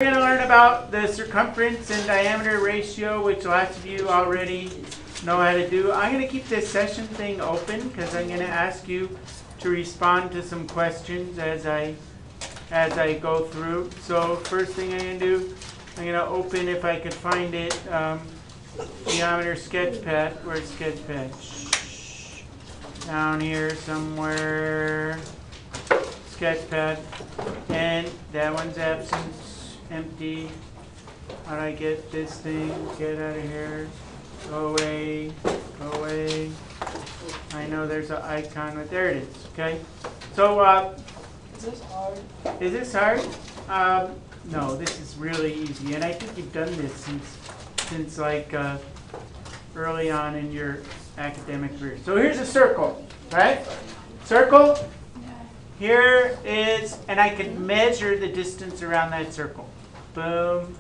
We're going to learn about the circumference and diameter ratio, which lots of you already know how to do. I'm going to keep this session thing open because I'm going to ask you to respond to some questions as I go through. So first thing I'm going to do, I'm going to open, if I could find it, geometer sketchpad. Where's sketchpad? Down here somewhere. Sketchpad. And that one's absent. Empty. How do I get this thing? Get out of here. Go away. Go away. I know there's an icon, but there it is. Okay. So, is this hard? Is this hard? No, this is really easy, and I think you've done this since like early on in your academic career. So here's a circle, right? Circle. Here is, and I can measure the distance around that circle. Boom,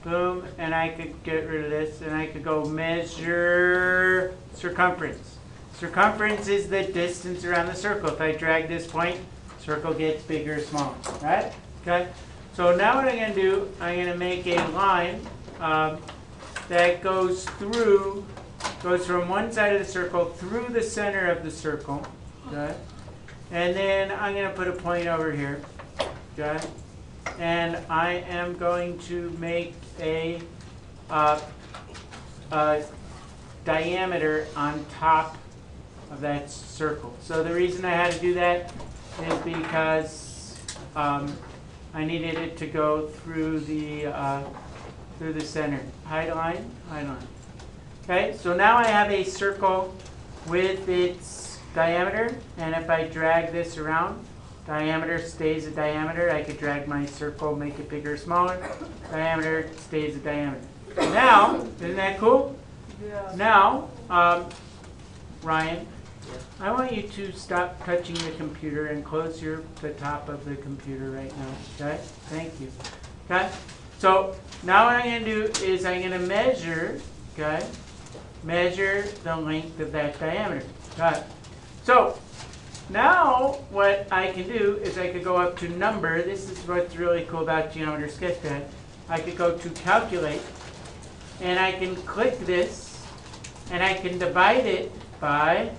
boom, and I could get rid of this, and I could go measure circumference. Circumference is the distance around the circle. If I drag this point, circle gets bigger or smaller, right? Okay. So now what I'm going to do, I'm going to make a line that goes from one side of the circle through the center of the circle, okay? And then I'm going to put a point over here, okay? And I am going to make a diameter on top of that circle. So the reason I had to do that is because I needed it to go through the center. Hide line, hide line. Okay, so now I have a circle with its diameter, and if I drag this around, diameter stays a diameter. I could drag my circle, make it bigger or smaller. Diameter stays a diameter. Now, isn't that cool? Yeah. Now, Ryan, I want you to stop touching the computer and close the top of the computer right now. Okay? Thank you. Okay? So now what I'm going to do is I'm going to measure, okay? Measure the length of that diameter. Okay? So now what I can do is I could go up to number. This is what's really cool about Geometer Sketchpad. I could go to calculate, and I can click this, and I can divide it by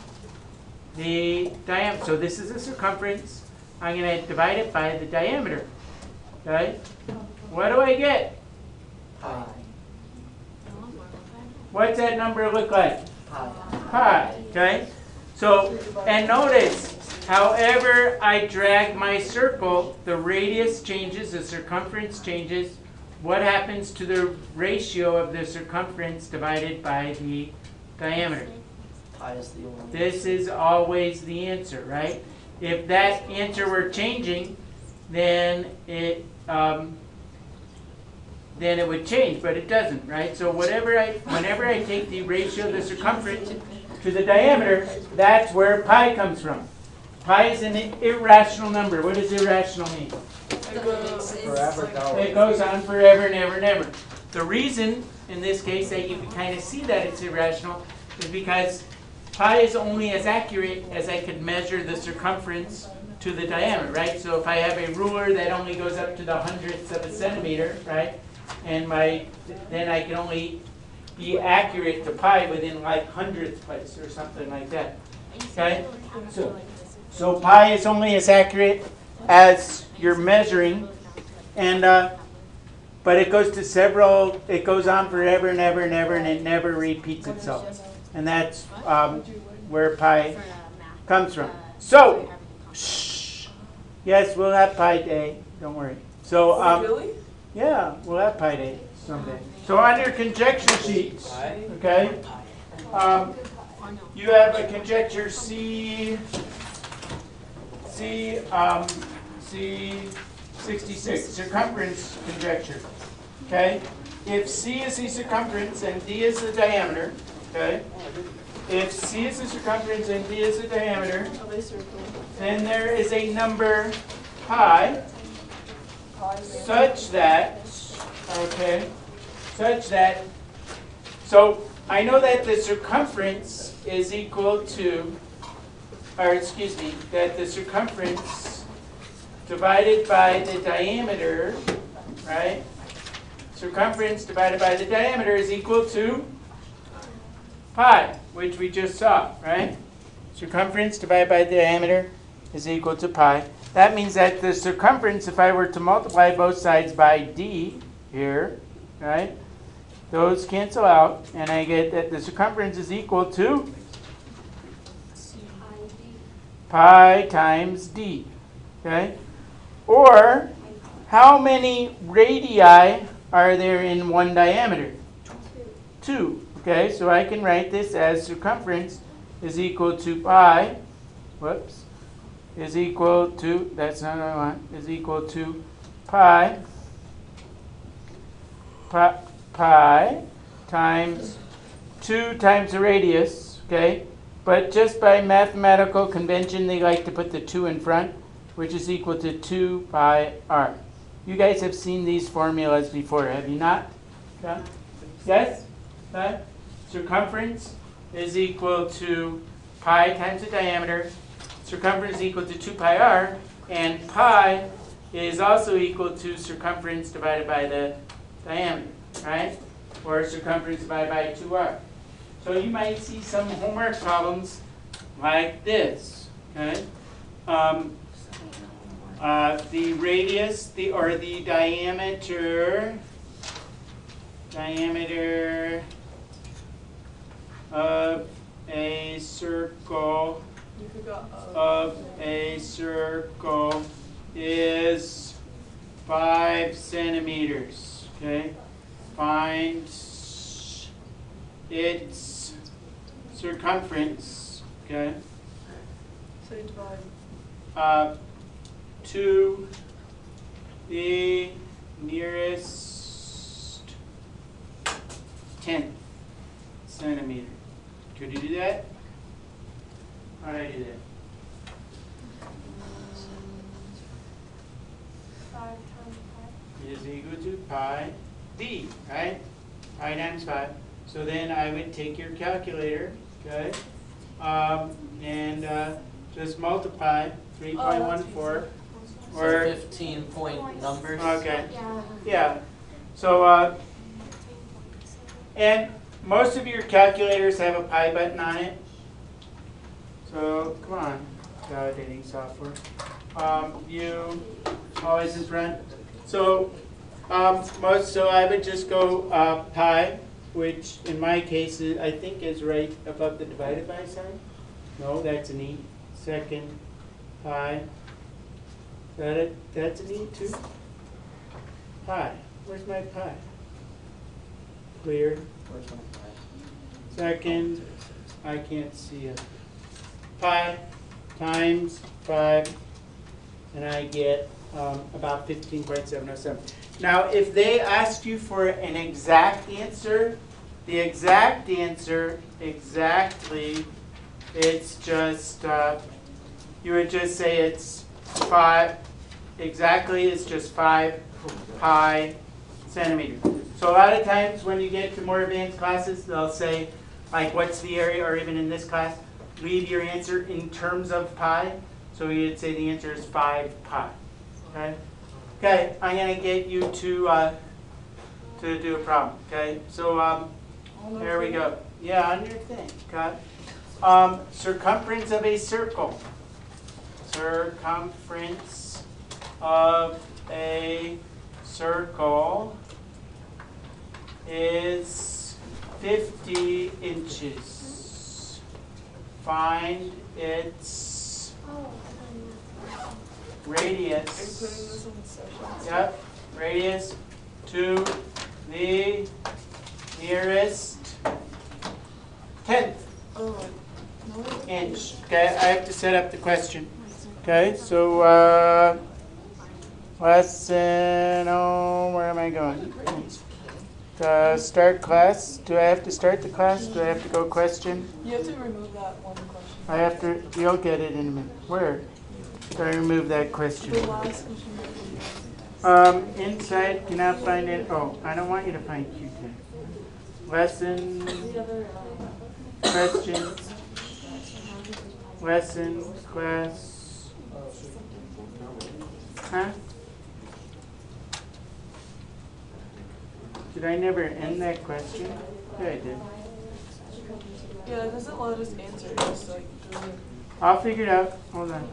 the diameter. So this is the circumference. I'm going to divide it by the diameter. Okay? What do I get? Pi. What's that number look like? Pi. Pi. Okay? So, and notice, however I drag my circle, the radius changes, the circumference changes. What happens to the ratio of the circumference divided by the diameter? Pi is the only. This is always the answer, right? If that answer were changing, then it would change, but it doesn't, right? So whenever I take the ratio of the circumference to the diameter, that's where pi comes from. Pi is an irrational number. What does irrational mean? Forever. It goes on forever and ever and ever. The reason, in this case, that you can kind of see that it's irrational is because pi is only as accurate as I could measure the circumference to the diameter, right? So if I have a ruler that only goes up to the hundredths of a centimeter, right? And then I can only be accurate to pi within like hundredth place or something like that. Okay? So pi is only as accurate as you're measuring, and but it goes on forever and ever and ever, and it never repeats itself. And that's where pi comes from. So, yes, we'll have pi day. Don't worry. So, Really? yeah, we'll have pi day someday. So on your conjecture sheets, okay, you have a conjecture C66, circumference conjecture. Okay, if C is the circumference and D is the diameter, okay, if C is the circumference and D is the diameter, then there is a number pi such that, so I know that the circumference is equal to, that the circumference divided by the diameter right? Circumference divided by the diameter is equal to pi, which we just saw, right? Circumference divided by the diameter is equal to pi. That means that the circumference, if I were to multiply both sides by d here, right? Those cancel out, and I get that the circumference is equal to pi times d, okay? Or, how many radii are there in one diameter? 2, okay? So I can write this as circumference is equal to pi, is equal to, that's not what I want, is equal to pi times 2 times the radius, okay? But just by mathematical convention, they like to put the 2 in front, which is equal to 2 pi r. You guys have seen these formulas before, have you not? Okay. Yes? Okay. Circumference is equal to pi times the diameter. Circumference is equal to 2 pi r, and pi is also equal to circumference divided by the diameter, right? Or circumference divided by 2r. So you might see some homework problems like this, okay? The radius, or the diameter of a circle is 5 centimeters, okay? Find its circumference, okay? So you divide. To the nearest 10th centimeter. Could you do that? How do I do that? 5 times pi. Is equal to pi d, right? Pi times 5. So then I would take your calculator, okay, and just multiply 3.14. Or 15-point numbers. okay, Yeah. yeah. So and most of your calculators have a pi button on it. So come on, validating software. You always in front. So so I would just go pi, which in my case I think is right above the divided by sign. No, that's an e. Second pi. Got it? That's an e too. Pi. Where's my pi? Clear. Where's my pi? Second, I can't see it. Pi times 5, and I get about 15.707. Now, if they asked you for an exact answer, the exact answer, exactly, it's just, you would just say it's 5, exactly, it's just 5 pi centimeters. So a lot of times when you get to more advanced classes, they'll say, like, what's the area, or even in this class, leave your answer in terms of pi. So you'd say the answer is 5 pi. Okay? Okay, I'm going to get you to do a problem. Okay? So here we go. Yeah, on your thing. Okay? Circumference of a circle. Circumference of a circle is 50 inches. Find its radius. Are you putting this in the session? Yep, radius to the nearest 10th inch. Okay, I have to set up the question. Okay, so lesson, where am I going? Start class. Do I have to start the class? Do I have to go question? You have to remove that one question. I have to, you'll get it in a minute. Where? Do I remove that question? The last question. Inside, cannot find it. Oh, I don't want you to find Q10. Lesson, questions, lesson, class. Huh? Did I never end that question? Yeah, I did. Yeah, it doesn't let us answer. It just like doesn't. I'll figure it out. Hold on.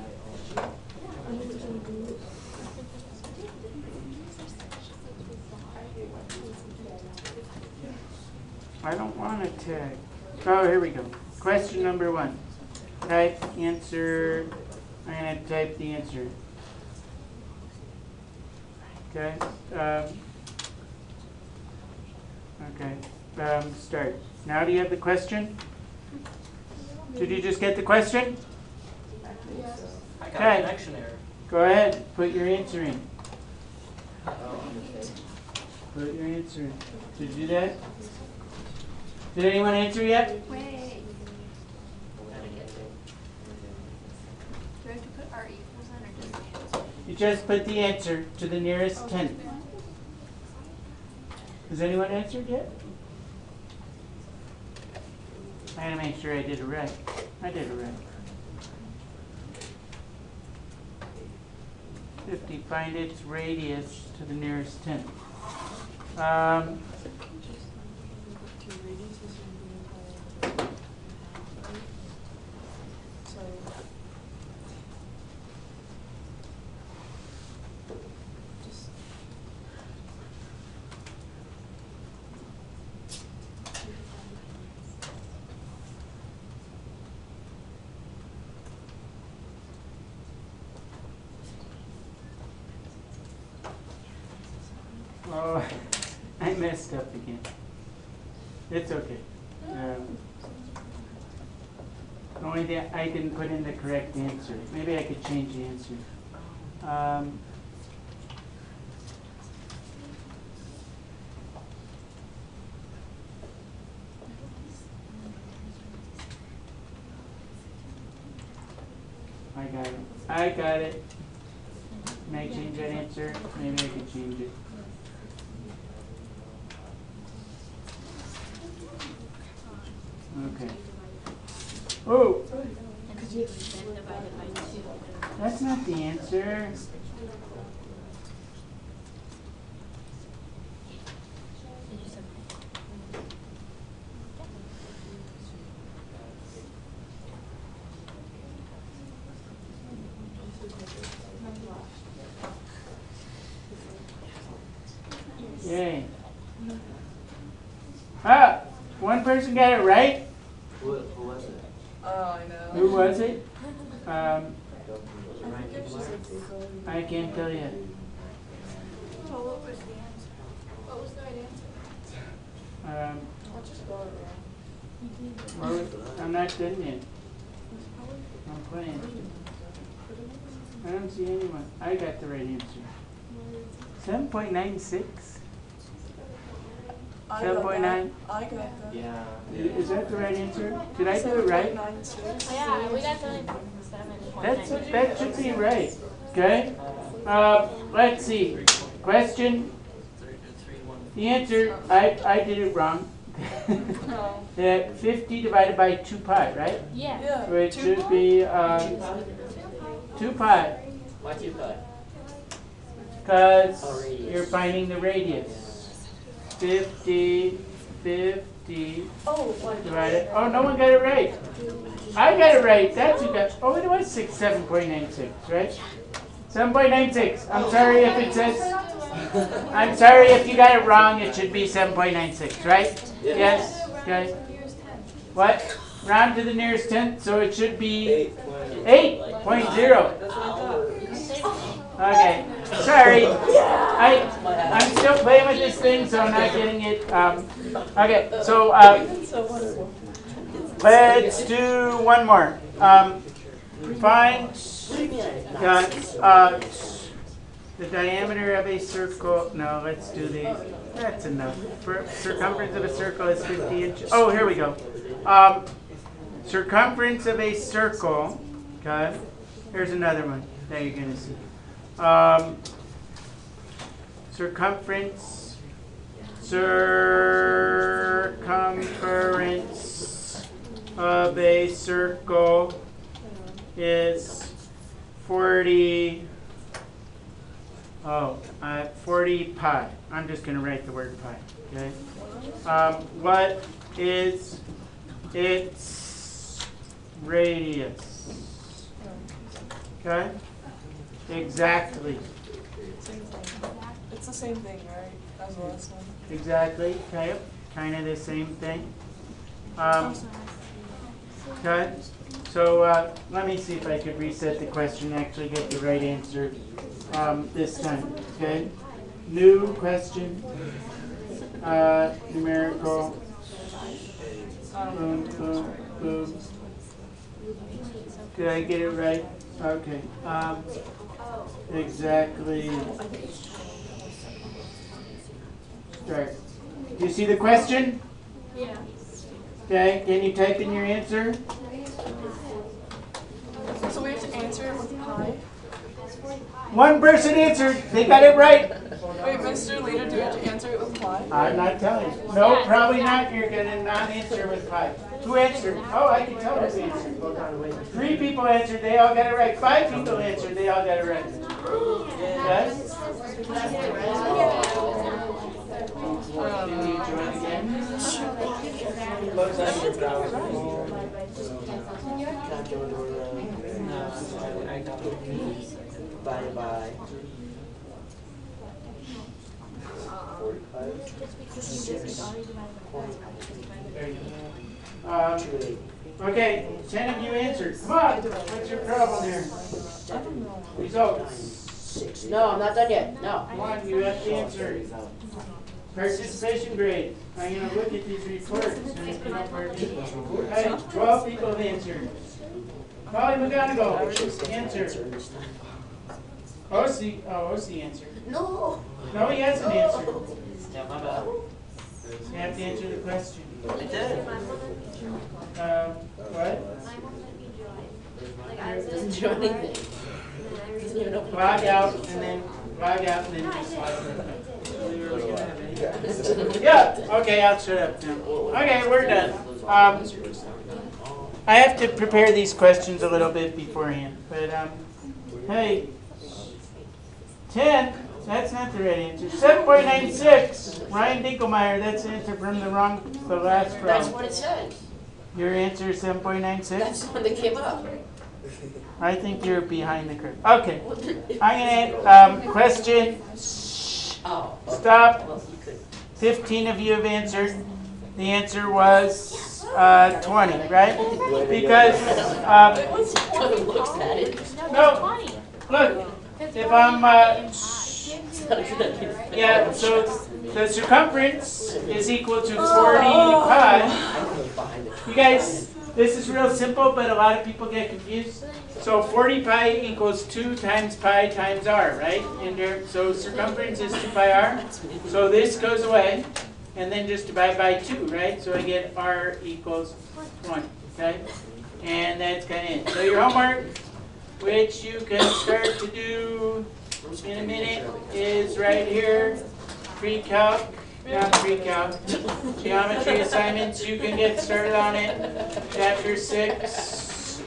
I don't want to tag. Oh, here we go. Question number 1. Type answer. I'm going to type the answer. Okay. Start. Now do you have the question? Did you just get the question? Yes. I got Okay. a connection error. Go ahead. Put your answer in. Put your answer in. Did you do that? Did anyone answer yet? Wait. Do I have to put R equals in or just the answer? You just put the answer to the nearest tenth. Has anyone answered yet? I gotta make sure I did it right. I did it right. 50. Find its radius to the nearest tenth. Oh, I messed up again. It's okay. Only that I didn't put in the correct answer. Maybe I could change the answer. I got it. Can I change that answer? Maybe I could change it. Okay. Oh, that's not the answer. Yay. Ah, one person got it right. Who was it? Oh, I know. Who was it? I think it's just like I can't tell you. Oh, what was the answer? What was the right answer? I'll just go around. Well, I'm not done yet. I'm playing. I don't see anyone. I got the right answer. 7.96? I 7.9? got that. Yeah. Is that the right answer? Did I do it right? 7.96. Yeah, we got 7.9. That should be right. Okay? Let's see. Question. The answer, I did it wrong. No. That 50 divided by 2 pi, right? Yeah. Yeah. Which 2 should pi? be 2 pi. Why 2 pi? Because Oh, radius. you're finding the radius. 50 Oh, like divided. Oh, no one got it right. I got it right. That's who got. Oh, it was 7.96, right? 7.96. I'm sorry if it says. I'm sorry if you got it wrong. It should be 7.96, right? Yeah. Yes. Okay. What? Round to the nearest tenth, so it should be 8.0. That's what I thought. Okay. Sorry. I'm still playing with this thing, so I'm not getting it. Okay. So So wonderful. let's do one more. Find the diameter of a circle. No, let's do the. That's enough. Circumference of a circle is 50 inches. Oh, here we go. Circumference of a circle. Okay. Here's another one that you're gonna see. Circumference of a circle is 40 40 pi. I'm just going to write the word pi. Okay. What is its radius? Okay. Exactly. Same thing. It's the same thing, right? As the last one. Exactly. Okay. Kind of the same thing. Okay. So let me see if I could reset the question and actually get the right answer this time. Okay. New question. Numerical. Boom, boom, boom. Did I get it right? Okay. Exactly. Start. Do you see the question? Yeah. Okay. Can you type in your answer? So we have to answer it with pi. One person answered. They got it right. Wait, Mr. Leader, do we have to answer it with pi? I'm not telling you. No, probably not. You're going to not answer with pi. Who answered? Oh, I can tell who answered. 3 people answered. They all got it right. 5 people answered. They all got it right. Yes? Can you join again? Bye. Okay, 10 of you answered. Come on. What's your problem here? Results. No, I'm not done yet. No. Come on, you have to answer. Participation grade. I'm going to look at these reports. And if you don't participate. Hey, 12 people have answered. Molly McGonigal, answer. OC answered. No. No, he hasn't answered. Yeah, my bad. You have to answer the question. I did. What? Doesn't do anything. Doesn't even open Log out and then just log in. Yeah, okay, I'll shut up now. Okay, we're done. I have to prepare these questions a little bit beforehand, but hey, 10, that's not the right answer. 7.96, Ryan Dinkelmeyer, that's the answer from the last row. That's what it says. Your answer is 7.96? That's the one that came up. I think you're behind the curve. Okay, I'm going to question. Oh. Stop. Well, you could. 15 of you have answered. The answer was 20, right? Because, Tony looks at it. no, look, if I'm, yeah, so the circumference is equal to 40 pi. You guys, this is real simple, but a lot of people get confused. So 40 pi equals 2 times pi times r, right? So circumference is 2 pi r. So this goes away, and then just divide by 2, right? So I get r equals 20, okay? And that's kind of it. So your homework, which you can start to do in a minute, is right here. Pre-calc, not pre-calc. Geometry assignments, you can get started on it. Chapter 6.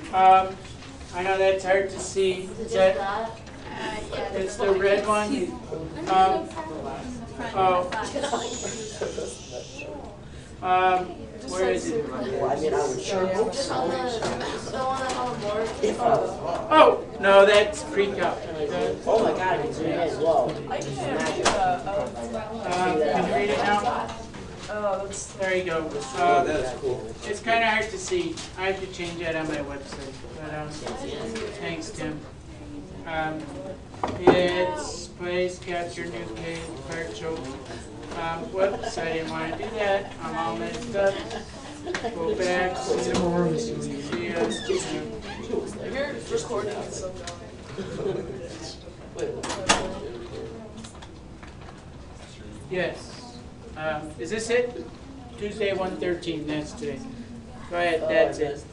I know that's hard to see. Is that, it's the red one. Where is it? Well, I mean, I would sure hope so. Oh, no, that's pre-calc. Oh my God, I can zoom in. Whoa. I can't read that. Can you read it now? Oh, that's. There you go. That's cool. It's kind of hard to see. I have to change that on my website. But, thanks, Tim. It's place, capture, new page, part show. Whoops, I didn't want to do that. I'm all messed up. Go back. See ya. Your recording is still going. Yes. Is this it? Tuesday 1:13. That's today. Go ahead. That's it.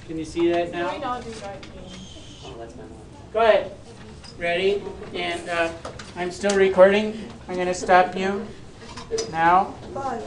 Can you see that Can we now? not do that? Oh, that's my one. Go ahead. Ready? And I'm still recording. I'm going to stop you now. Bye.